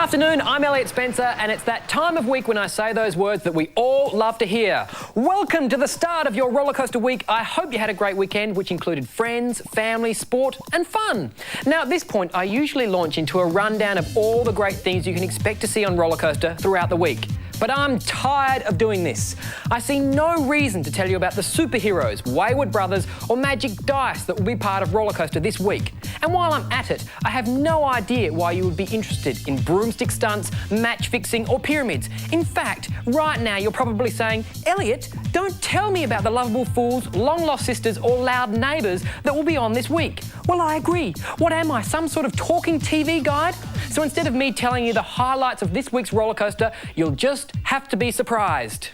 afternoon, I'm Elliot Spencer, and it's that time of week when I say those words that we all love to hear. Welcome to the start of your rollercoaster week. I hope you had a great weekend, which included friends, family, sport and fun. Now, at this point, I usually launch into a rundown of all the great things you can expect to see on rollercoaster throughout the week. But I'm tired of doing this. I see no reason to tell you about the superheroes, Wayward Brothers or Magic Dice that will be part of rollercoaster this week. And while I'm at it, I have no idea why you would be interested in broomstick stunts, match fixing or pyramids. In fact, right now you're probably saying, Elliot, don't tell me about the lovable fools, long-lost sisters or loud neighbours that will be on this week. Well, I agree. What am I, some sort of talking TV guide? So instead of me telling you the highlights of this week's rollercoaster, you'll just have to be surprised.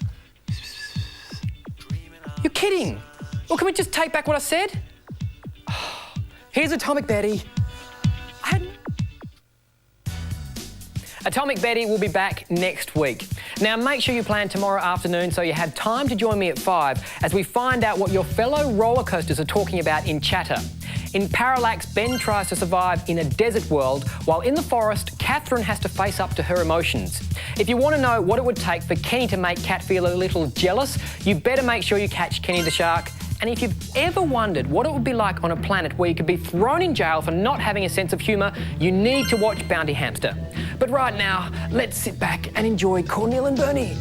You're kidding. Well, can we just take back what I said? Here's Atomic Betty. Atomic Betty will be back next week. Now, make sure you plan tomorrow afternoon so you have time to join me at 5 as we find out what your fellow roller coasters are talking about in chatter. In Parallax, Ben tries to survive in a desert world, while in the forest, Catherine has to face up to her emotions. If you want to know what it would take for Kenny to make Cat feel a little jealous, you better make sure you catch Kenny the Shark. And if you've ever wondered what it would be like on a planet where you could be thrown in jail for not having a sense of humour, you need to watch Bounty Hamster. But right now, let's sit back and enjoy Cornel and Bernie.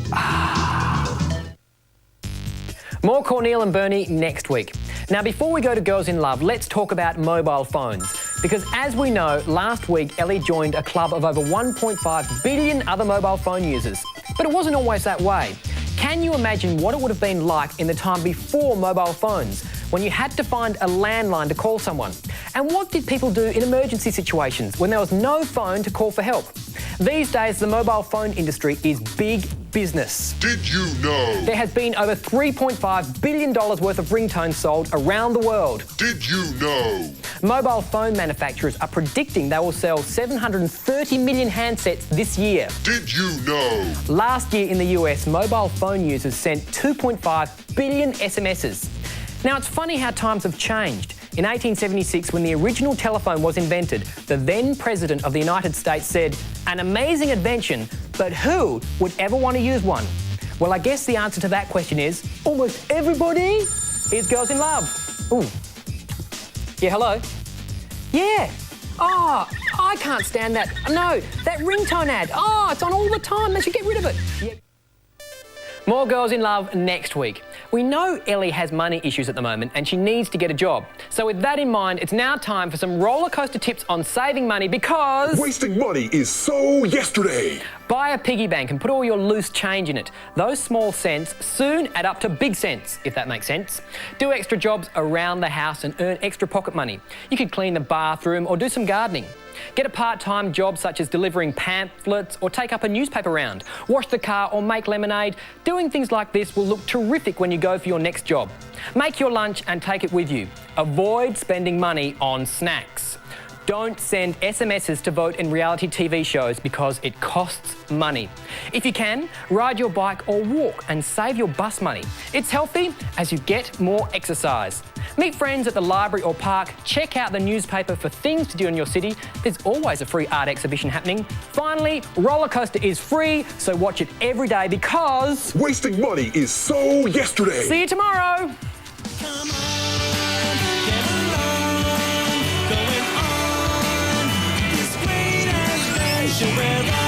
More Cornel and Bernie next week. Now, before we go to Girls in Love, let's talk about mobile phones. Because as we know, last week Ellie joined a club of over 1.5 billion other mobile phone users. But it wasn't always that way. Can you imagine what it would have been like in the time before mobile phones, when you had to find a landline to call someone? And what did people do in emergency situations when there was no phone to call for help? These days, the mobile phone industry is big business. Did you know? There has been over $3.5 billion worth of ringtones sold around the world. Did you know? Mobile phone manufacturers are predicting they will sell 730 million handsets this year. Did you know? Last year in the US, mobile phone users sent 2.5 billion SMSs. Now, it's funny how times have changed. In 1876, when the original telephone was invented, the then President of the United States said, "An amazing invention, but who would ever want to use one?" Well, I guess the answer to that question is almost everybody. Here's Girls in Love. Ooh. Yeah, hello? Yeah. Oh, I can't stand that. No, that ringtone ad. Oh, it's on all the time. They should get rid of it. Yeah. More Girls in Love next week. We know Ellie has money issues at the moment and she needs to get a job. So with that in mind, it's now time for some roller coaster tips on saving money because... wasting money is so yesterday. Buy a piggy bank and put all your loose change in it. Those small cents soon add up to big cents, if that makes sense. Do extra jobs around the house and earn extra pocket money. You could clean the bathroom or do some gardening. Get a part-time job such as delivering pamphlets or take up a newspaper round. Wash the car or make lemonade. Doing things like this will look terrific when you go for your next job. Make your lunch and take it with you. Avoid spending money on snacks. Don't send SMSs to vote in reality TV shows because it costs money. If you can, ride your bike or walk and save your bus money. It's healthy as you get more exercise. Meet friends at the library or park. Check out the newspaper for things to do in your city. There's always a free art exhibition happening. Finally, rollercoaster is free, so watch it every day because... wasting money is so yesterday. See you tomorrow. Where